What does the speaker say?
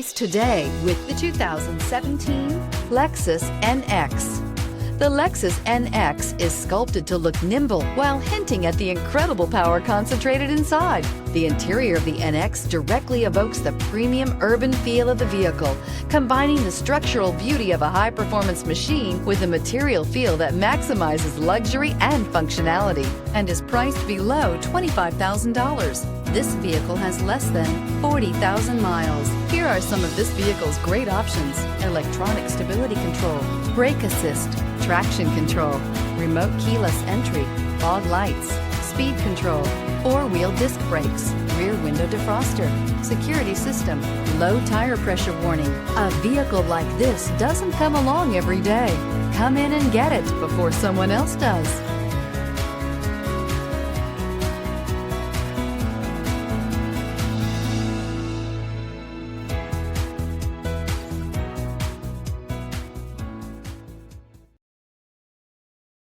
Today with the 2017 Lexus NX. The Lexus NX is sculpted to look nimble while hinting at the incredible power concentrated inside. The interior of the NX directly evokes the premium urban feel of the vehicle, combining the structural beauty of a high-performance machine with a material feel that maximizes luxury and functionality, and is priced below $25,000. This vehicle has less than 40,000 miles. Here are some of this vehicle's great options: electronic stability control, brake assist, traction control, remote keyless entry, fog lights, speed control, four-wheel disc brakes, rear window defroster, security system, low tire pressure warning. A vehicle like this doesn't come along every day. Come in and get it before someone else does.